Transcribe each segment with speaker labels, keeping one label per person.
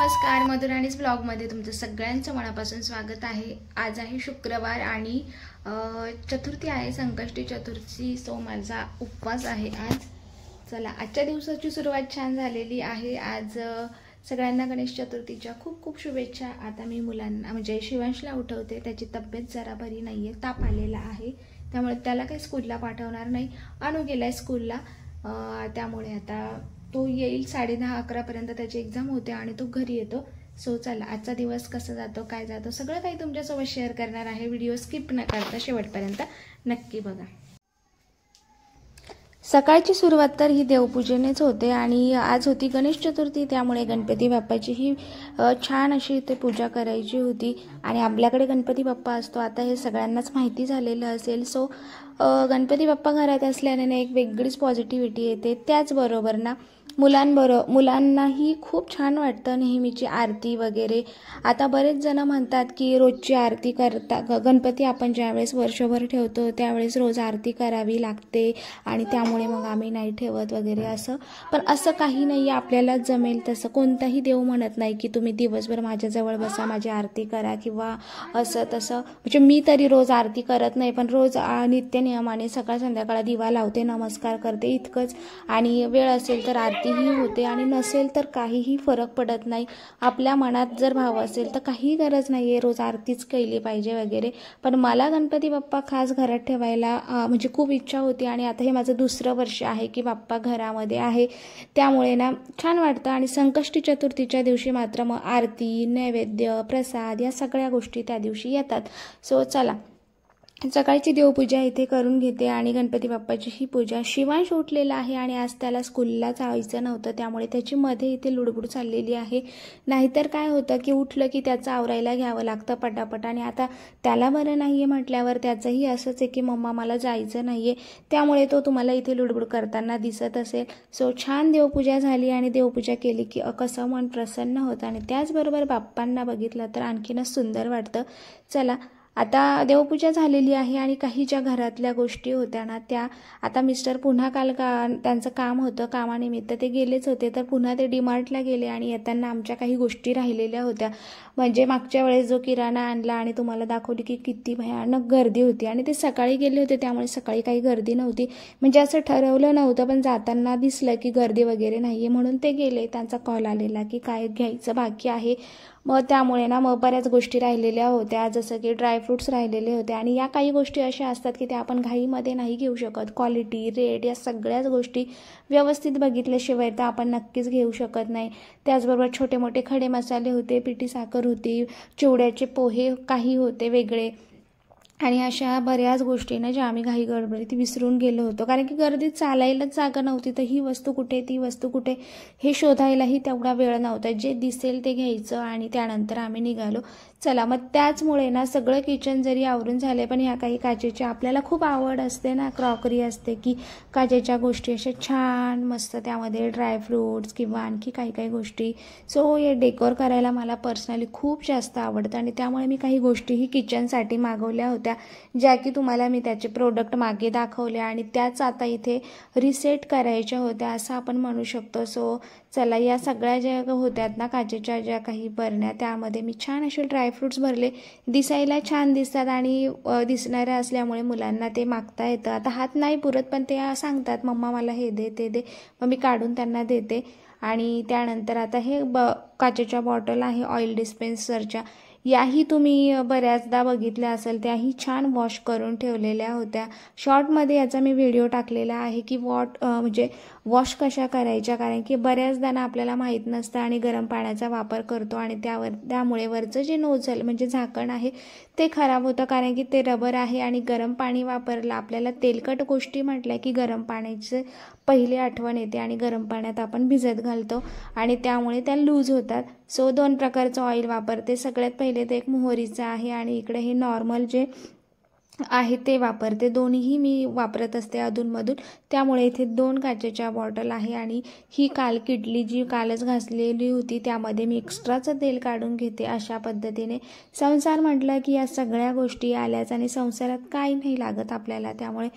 Speaker 1: नमस्कार, मधुराणीज ब्लॉगमध्ये तुमचं सगळ्यांचं मनापासून स्वागत आहे। आज आहे शुक्रवार आणि चतुर्थी आहे, संकष्टी चतुर्थी। सो माझा उपवास आहे आज। चला, आजच्या दिवसाची सुरुवात छान झालेली आहे। आज सगळ्यांना गणेश चतुर्थीच्या खूप खूप शुभेच्छा। आता मी मुलांना म्हणजे शिवांशला उठवते, त्याची तब्येत जरा बरी नाहीये, ताप आलेला आहे, त्यामुळे त्याला काही स्कूलला पाठवणार नाही। अनु गेलाय स्कूलला, त्यामुळे आता तो येईल 10:30-11 पर्यंत त्याची एग्जाम होते आणि तो घरी येतो। सो चला, आजचा दिवस कसा जातो, काय जातो, सगळं काही तुमच्यासोबत शेअर करणार आहे। व्हिडिओ स्किप न करता शेवटपर्यंत नक्की बघा। सकाळची सुरुवात तर ही देवपूजेनेच होते आणि आज होती गणेश चतुर्थी, त्यामुळे गणपती बाप्पाची ही छान अशी इथे पूजा करायची होती। आणि आपल्याकडे गणपती बाप्पा असतो, आता हे सगळ्यांनाच माहिती झालेलं असेल। सो गणपती बाप्पा घरात असल्याने एक वेगळीच पॉझिटिव्हिटी येते। त्याचबरोबर ना मुलांनाही खूप छान वाटतं नेहमीची आरती वगैरे। आता बरेच जण म्हणतात की रोजची आरती करता, गणपती आपण ज्यावेळेस वर्षभर ठेवतो त्यावेळेस रोज आरती करावी लागते आणि त्यामुळे मग आम्ही नाही ठेवत वगैरे असं। पण असं काही नाही, आपल्याला जमेल तसं। कोणताही देव म्हणत नाही की तुम्ही दिवसभर माझ्याजवळ बसा, माझी आरती करा किंवा असं तसं। म्हणजे मी तरी रोज आरती करत नाही, पण रोज नित्य नियमाने सकाळ संध्याकाळ दिवा लावते, नमस्कार करते, इतकंच। आणि वेळ असेल तर आरती ही होते आणि नसेल तर काहीही फरक पडत नाही। आपल्या मनात जर भाव असेल तर काही गरज नाहीये रोज आरतीच केली पाहिजे वगैरे। पण मला गणपती बाप्पा खास घरात ठेवायला म्हणजे खूप इच्छा होती आणि आता हे माझं दुसरं वर्ष आहे की बाप्पा घरामध्ये आहे, त्यामुळे ना छान वाटतं। आणि संकष्टी चतुर्थीच्या दिवशी मात्र मग आरती, नैवेद्य, प्रसाद या सगळ्या गोष्टी त्या दिवशी येतात। सो चला, सकाळची देवपूजा इथे करून घेते आणि गणपती बाप्पाची ही पूजा। शिवांश उठलेला आहे आणि आज त्याला स्कूलला जायचं नव्हतं, त्यामुळे त्याची मध्ये इथे लुडबुड चाललेली आहे। नाहीतर काय होतं की उठलं की त्याचं आवरायला घ्यावं लागतं पटापट, आणि आता त्याला बरं नाहीये म्हटल्यावर त्याचंही असंच आहे की मम्मा मला जायचं नाहीये, त्यामुळे तो तुम्हाला इथे लुडबुड करताना दिसत असेल। सो छान देवपूजा झाली आणि देवपूजा केली की कसं मन प्रसन्न होतं आणि त्याचबरोबर बाप्पांना बघितलं तर आणखीनच सुंदर वाटतं। चला, आता देवपूजा झालेली आहे आणि काही ज्या घरातल्या गोष्टी होत्या ना त्या आता मिस्टर पुन्हा काल त्यांचं काम होतं, कामानिमित्त ते गेलेच होते, तर पुन्हा ते डीमार्टला गेले आणि येताना आमच्या काही गोष्टी राहिलेल्या होत्या। म्हणजे मागच्या वेळेस जो किराणा आणला आणि तुम्हाला दाखवली की किती भयानक गर्दी होती, आणि ते सकाळी गेले होते त्यामुळे सकाळी काही गर्दी नव्हती, म्हणजे असं ठरवलं नव्हतं, पण जाताना दिसलं की गर्दी वगैरे नाहीये म्हणून ते गेले। त्यांचा कॉल आलेला की काय घ्यायचं बाकी आहे, मग त्यामुळे ना मग बऱ्याच गोष्टी राहिलेल्या होत्या, जसं की ड्रायफ्रूट्स राहिलेले होते। आणि या काही गोष्टी अशा असतात की त्या आपण घाईमध्ये नाही घेऊ शकत, क्वालिटी, रेट या सगळ्याच गोष्टी व्यवस्थित बघितल्याशिवाय तर आपण नक्कीच घेऊ शकत नाही। त्याचबरोबर छोटे मोठे खडे मसाले होते, पिठी साखर होती, चिवड्याचे पोहे काही होते वेगळे, आणि अशा बऱ्याच गोष्टींना ज्या आम्ही घाई गडबडीत विसरून गेलो होतो, कारण की गर्दीत चालायलाच जागा नव्हती, तर ही वस्तू कुठे ती वस्तू कुठे हे शोधायलाही तेवढा वेळ नव्हता। जे दिसेल ते घ्यायचं आणि त्यानंतर आम्ही निघालो। चला, मग त्याचमुळे ना सगळं किचन जरी आवरून झाले, पण ह्या काही काचेच्या आपल्याला खूप आवड असते ना, क्रॉकरी असते की काचेच्या गोष्टी अशा छान मस्त, त्यामध्ये ड्रायफ्रूट्स किंवा आणखी काही काही गोष्टी। सो हे डेकोर करायला मला पर्सनली खूप जास्त आवडतं आणि त्यामुळे मी काही गोष्टीही किचनसाठी मागवल्या होत्या, ज्या की तुम्हाला मी त्याचे प्रोडक्ट मागे दाखवले आणि त्याच आता इथे रिसेट करायच्या होत्या असं आपण म्हणू शकतो। सो चला, या सगळ्या ज्या होत्यात ना काचेच्या ज्या काही बरण्या, त्यामध्ये मी छान असे ड्रायफ्रूट्स भरले। दिसायला छान दिसतात आणि दिसणाऱ्या असल्यामुळे मुलांना ते मागता येतं। आता हात नाही पुरत, पण ते सांगतात मम्मा मला हे दे ते दे, मग मी काढून त्यांना देते। आणि त्यानंतर आता हे काचेच्या बॉटल आहे ऑइल डिस्पेन्सरच्या, याही तुम्ही बऱ्याचदा बघितल्या असेल, त्याही छान वॉश करून ठेवलेल्या होत्या। शॉर्टमध्ये याचा मी व्हिडिओ टाकलेला आहे की म्हणजे वॉश कशा करायच्या, कारण की बऱ्याचदा ना आपल्याला माहीत नसतं आणि गरम पाण्याचा वापर करतो आणि त्यामुळे वरचं जे नोझल म्हणजे झाकण आहे ते खराब होतं, कारण की ते रबर आहे आणि गरम पाणी वापरलं आपल्याला तेलकट गोष्टी म्हटल्या की गरम पाण्याची पहिली आठवण येते आणि गरम पाण्यात आपण भिजत घालतो आणि त्यामुळे त्या लूज होतात। सो 2 प्रकारचं ऑइल वापरते। सगळ्यात पहिले ते एक मोहरीचं आहे आणि इकडे हे नॉर्मल जे आहे ते वापरते। दोन्हीही मी वापरत असते अधूनमधून, त्यामुळे इथे 2 काचेच्या बॉटल आहे। आणि ही काल किटली जी कालच घासलेली होती त्यामध्ये मी एक्स्ट्राचं तेल काढून घेते। अशा पद्धतीने संसार म्हटलं की या सगळ्या गोष्टी आल्याच आणि संसारात काही नाही लागत आपल्याला, त्यामुळे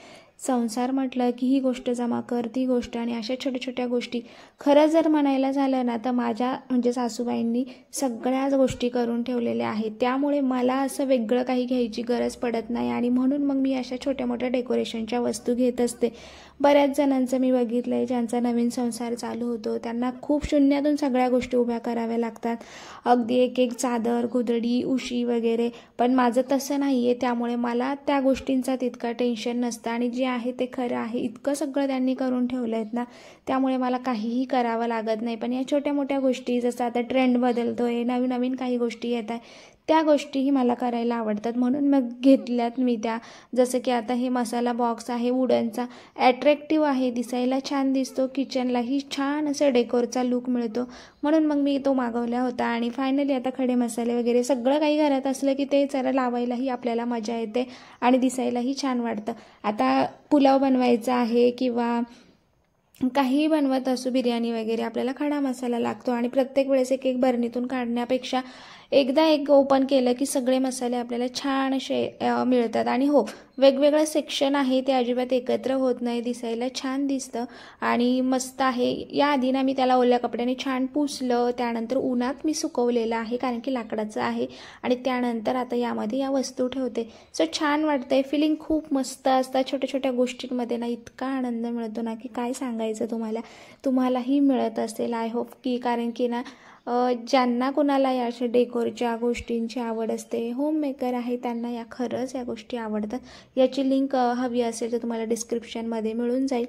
Speaker 1: संसार म्हटलं की ही गोष्ट जमा कर, ती गोष्ट, आणि अशा छोट्या छोट्या गोष्टी. खरं जर म्हणायला झालं ना तर माझ्या म्हणजे सासूबाईंनी सगळ्याच गोष्टी करून ठेवलेल्या आहेत. त्यामुळे मला असं वेगळं काही घ्यायची गरज पडत नाही आणि म्हणून मग मी अशा छोट्या मोठ्या डेकोरेशनच्या वस्तू घेत असते. बऱ्याच जणांचं मी बघितलं आहे ज्यांचा नवीन संसार चालू होतो त्यांना खूप शून्यातून सगळ्या गोष्टी उभ्या कराव्या लागतात, अगदी एक एक चादर, गोधडी, उशी वगैरे. पण माझं तसं नाही आहे, त्यामुळे मला त्या गोष्टींचा तितका टेन्शन नसतं आणि जे आहे ते खरं आहे. इतकं सगळं त्यांनी करून ठेवलं आहेत ना, त्यामुळे मला काहीही करावं लागत नाही. पण या छोट्या मोठ्या गोष्टी, जसं आता ट्रेंड बदलतो आहे, नवीन नवीन काही गोष्टी येत आहे, त्या गोष्टीही मला करायला आवडतात म्हणून मग घेतल्यात मी त्या. जसं की आता हे मसाला बॉक्स आहे वुडनचा, ॲट्रॅक्टिव्ह आहे, दिसायला छान दिसतो, किचनलाही छान असं डेकोरचा लुक मिळतो म्हणून मग मी तो मागवला होता. आणि फायनली आता खडे मसाले वगैरे सगळं काही घरात असलं की ते जरा लावायलाही आपल्याला मजा येते आणि दिसायलाही छान वाटतं. आता पुलाव बनवायचा आहे किंवा काही बनवत असो, बिर्याणी वगैरे, आपल्याला खडा मसाला लागतो आणि प्रत्येक वेळेस एक एक बरणीतून काढण्यापेक्षा एकदा एक ओपन केलं की सगळे मसाले आपल्याला छान असे मिळतात. आणि हो, वेगवेगळं सेक्शन आहे ते अजिबात एकत्र होत नाही, दिसायला छान दिसतं आणि मस्त आहे. याआधी ना मी त्याला ओल्या कपड्याने छान पुसलं, त्यानंतर उन्हात मी सुकवलेलं आहे कारण की लाकडाचं आहे आणि त्यानंतर आता यामध्ये या वस्तू ठेवते. सो छान वाटतंय, फिलिंग खूप मस्त असतात. छोट्या छोट्या गोष्टींमध्ये ना इतका आनंद मिळतो ना की काय सांगायचं तुम्हाला, तुम्हालाही मिळत असेल आय होप की. कारण की ना ज्यांना कोणाला या अशा डेकोरच्या गोष्टींची आवड असते, होम मेकर आहे, त्यांना या खरंच या गोष्टी आवडतात. याची लिंक हवी असेल तर तुम्हाला डिस्क्रिप्शनमध्ये मिळून जाईल.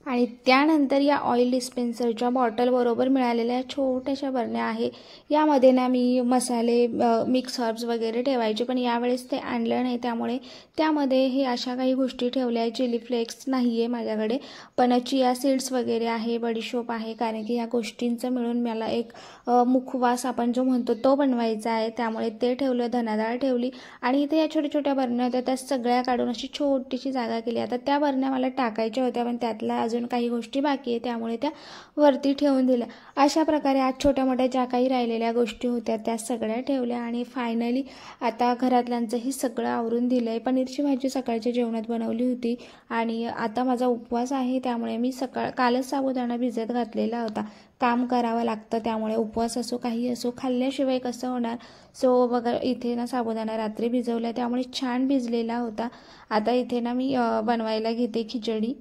Speaker 1: आणि त्यानंतर या ऑइल डिस्पेन्सरच्या बॉटलबरोबर मिळालेल्या छोट्याशा बरण्या आहे. यामध्ये ना मी मसाले, मिक्स हर्ब्स वगैरे ठेवायचे, पण यावेळेस ते आणलं नाही, त्यामुळे त्यामध्ये हे अशा काही गोष्टी ठेवल्या आहे. चिली फ्लेक्स नाही आहे माझ्याकडे, पण चिया सीड्स वगैरे आहे, बडीशोप आहे, कारण की ह्या गोष्टींचं मिळून मला एक मुखवास आपण जो म्हणतो तो बनवायचा आहे, त्यामुळे ते ठेवलं. धनाडाळ ठेवली आणि इथे या छोट्या छोट्या बरण्या होत्या त्या सगळ्या काढून अशी छोटीशी जागा केली. आता त्या बरण्या मला टाकायच्या होत्या पण त्यातला अजून काही गोष्टी बाकी आहे, त्यामुळे त्या वरती ठेवून दिल्या. अशा प्रकारे आज छोट्या मोठ्या ज्या काही राहिलेल्या गोष्टी होत्या त्या सगळ्या ठेवल्या आणि फायनली आता घरातल्यांचंही सगळं आवरून दिलं आहे. पनीरची भाजी सकाळच्या जेवणात बनवली होती आणि आता माझा उपवास आहे, त्यामुळे मी कालच साबुदाणा भिजत घातलेला होता. काम करावं लागतं, त्यामुळे उपवास असो काही असो खाल्ल्याशिवाय कसं होणार. सो बघा इथे ना साबुदाणा रात्री भिजवला, त्यामुळे छान भिजलेला होता. आता इथे ना मी बनवायला घेते खिचडी.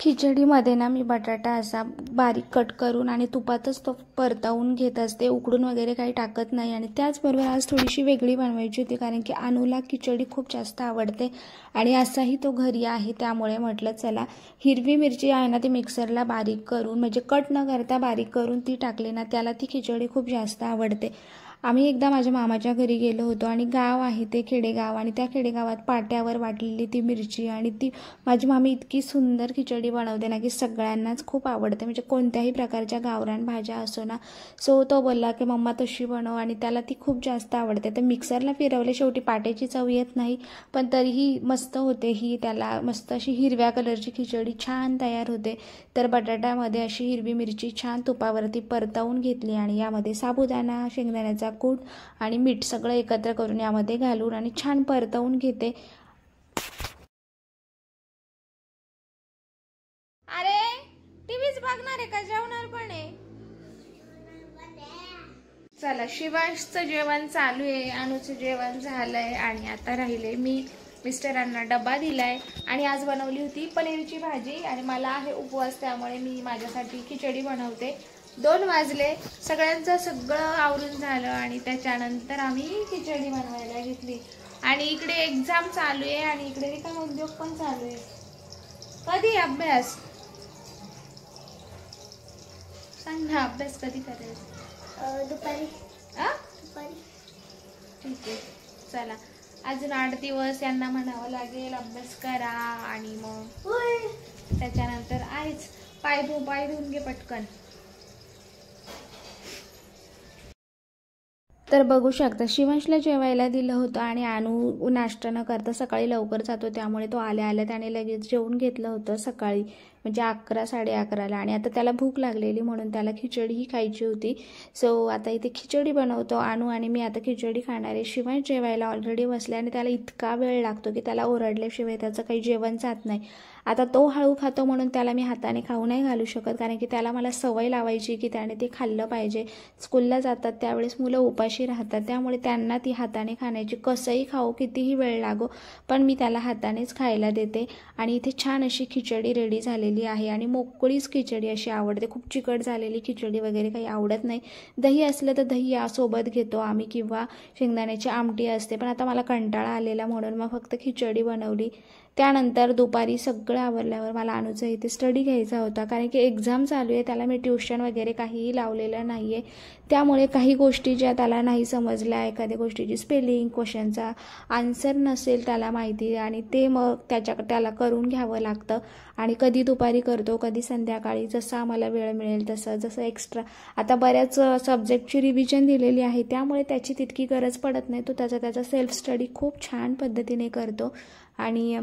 Speaker 1: खिचडीमध्ये ना मी बटाटा असा बारीक कट करून आणि तुपातच तो परतवून घेत असते, उकडून वगैरे काही टाकत नाही. आणि त्याचबरोबर आज थोडीशी वेगळी बनवायची होती कारण की अनुला खिचडी खूप जास्त आवडते आणि असाही तो घरी आहे, त्यामुळे म्हटलं चला हिरवी मिरची आहे ना ती मिक्सरला बारीक करून, म्हणजे कट न करता बारीक करून ती टाकली ना, त्याला ती खिचडी खूप जास्त आवडते. आम्ही एकदा माझ्या मामाच्या घरी गेलो होतो आणि गाव आहे ते खेडेगाव, आणि त्या खेडेगावात पाट्यावर वाटलेली ती मिरची आणि ती माझी मामी इतकी सुंदर खिचडी बनवते ना की सगळ्यांनाच खूप आवडते, म्हणजे कोणत्याही प्रकारच्या गावरान भाज्या असो ना. सो तो बोलला की मम्मा तशी बनव आणि त्याला ती खूप जास्त आवडते. तर मिक्सरला फिरवले, शेवटी पाट्याची चव येत नाही पण तरीही मस्त होते ही, त्याला मस्त अशी हिरव्या कलरची खिचडी छान तयार होते. तर बटाट्यामध्ये अशी हिरवी मिरची छान तुपावरती परतवून घेतली आणि यामध्ये साबुदाणा, शेंगदाण्याचा कूट आणि मीठ सगळं एकत्र करून यामध्ये घालून आणि छान परतवून घेते. अरे टीव्हीच बघणार आहे का, जेवणार पण आहे? चला, शिवांशचं जेवण चालू आहे, अनुचं जेवण झालंय आणि आता राहिले मी. मिस्टरांना डबा दिलाय आणि आज बनवली होती पनीरची भाजी आणि मला आहे उपवास, त्यामुळे मी माझ्यासाठी खिचडी बनवते. 2 वाजले, सगळ्यांचं सगळं आवरून झालं आणि त्याच्यानंतर आम्ही खिचडी बनवायला घेतली. आणि इकडे एक्झाम चालू आहे आणि इकडे रिकाम उद्योग पण चालू आहे. कधी अभ्यास सांग ना, अभ्यास कधी करायचा?
Speaker 2: दुपारी.
Speaker 1: दुपारी. ठीक आहे, चला अजून 8 दिवस यांना म्हणावं लागेल अभ्यास करा आणि मग त्याच्यानंतर आहेच. पाय धुवून घे पटकन. तर बघू शकता शिवांशला जेवायला दिलं होतं आणि अनु नाश्ता न करता सकाळी लवकर जातो, त्यामुळे तो आल्या त्याने लगेच जेवून घेतलं होतं सकाळी, म्हणजे 11 11:30ला. आणि आता त्याला भूक लागलेली म्हणून त्याला खिचडीही खायची होती. सो आता इथे खिचडी बनवतो अनु आणि मी आता खिचडी खाणार आहे. शिवांश जेवायला ऑलरेडी बसले आणि त्याला इतका वेळ लागतो की त्याला ओरडल्याशिवाय त्याचं काही जेवण जात नाही. आता तो हळू खातो म्हणून त्याला मी हाताने खाऊ नाही घालू शकत, कारण की त्याला मला सवय लावायची की त्याने ते खाल्लं पाहिजे. स्कूलला जातात त्यावेळेस मुलं उपाशी राहतात, त्यामुळे त्यांना ती हाताने खाण्याची, कसंही खाऊ कितीही वेळ लागो पण मी त्याला हातानेच खायला देते. आणि इथे छान अशी खिचडी रेडी झालेली आहे आणि मोकळीच खिचडी अशी आवडते. खूप चिकट झालेली खिचडी वगैरे काही आवडत नाही. दही असलं तर दही यासोबत घेतो आम्ही किंवा शेंगदाण्याची आमटी असते, पण आता मला कंटाळा आलेला म्हणून मग फक्त खिचडी बनवली. त्यानंतर दुपारी सगळं आवरल्यावर मला अनुचा इथे स्टडी घ्यायचा होता, कारण की एक्झाम चालू आहे. त्याला मी ट्युशन वगैरे काहीही लावलेलं नाही आहे, त्यामुळे काही गोष्टी ज्या त्याला नाही समजल्या, एखाद्या गोष्टीची स्पेलिंग, क्वेश्चनचा आन्सर नसेल त्याला माहिती आणि ते मग त्याला करून घ्यावं लागतं. आणि कधी दुपारी करतो, कधी संध्याकाळी, जसं आम्हाला वेळ मिळेल तसं. जसं एक्स्ट्रा आता बऱ्याच सब्जेक्टची रिव्हिजन दिलेली आहे, त्यामुळे त्याची तितकी गरज पडत नाही. तो त्याचा सेल्फ स्टडी खूप छान पद्धतीने करतो. आणि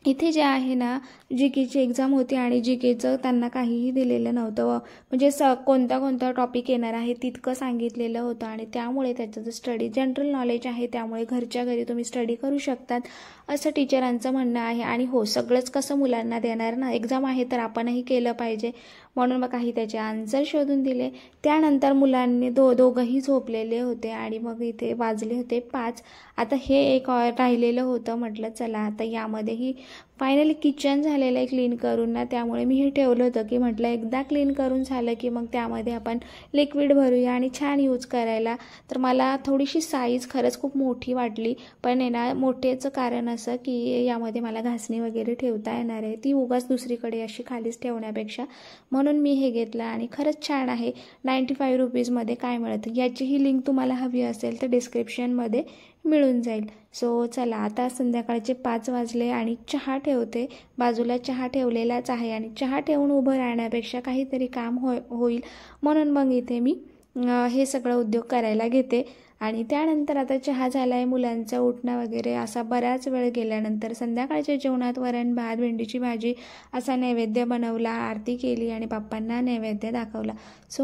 Speaker 1: इथे जे आहे ना, जी केची एक्झाम होती आणि जी केचं त्यांना काहीही दिलेलं नव्हतं, म्हणजे कोणता टॉपिक येणार आहे तितकं सांगितलेलं होतं. आणि त्यामुळे त्याचं जे स्टडी जनरल नॉलेज आहे, त्यामुळे घरच्या घरी तुम्ही स्टडी करू शकतात असं टीचरांचं म्हणणं आहे. आणि हो, सगळंच कसं मुलांना देणार ना, एक्झाम आहे तर आपणही केलं पाहिजे, म्हणून मग काही त्याचे आन्सर शोधून दिले. त्यानंतर मुलांनी दोघंही झोपलेले होते आणि मग इथे वाजले होते 5. आता हे एक राहिलेलं होतं, म्हटलं चला आता यामध्येही फायनली किचन झालेलं आहे क्लीन करून ना, त्यामुळे मी हे ठेवलं होतं की म्हटलं एकदा क्लीन करून झालं की मग त्यामध्ये आपण लिक्विड भरूया आणि छान यूज करायला. तर मला थोडीशी साईज खरंच खूप मोठी वाटली, पण आहे ना, मोठेचं कारण असं की यामध्ये मला घासणी वगैरे ठेवता येणार आहे, ती उगाच दुसरीकडे अशी खालीच ठेवण्यापेक्षा, म्हणून मी हे घेतलं. आणि खरंच छान आहे. 95 रुपीजमध्ये काय मिळतं, याचीही लिंक तुम्हाला हवी असेल तर डिस्क्रिप्शनमध्ये मिळून जाईल. सो चला आता संध्याकाळचे 5 वाजले आणि चहा ठेवते. बाजूला चहा ठेवलेलाच आहे आणि चहा ठेवून उभं राहण्यापेक्षा काहीतरी काम होईल म्हणून मग इथे मी हे सगळं उद्योग करायला घेते. आणि त्यानंतर आता चहा झाला आहे, मुलांचा उठणं वगैरे असा बराच वेळ गेल्यानंतर संध्याकाळच्या जेवणात वरण भात भेंडीची भाजी असा नैवेद्य बनवला, आरती केली आणि बाप्पांना नैवेद्य दाखवला. सो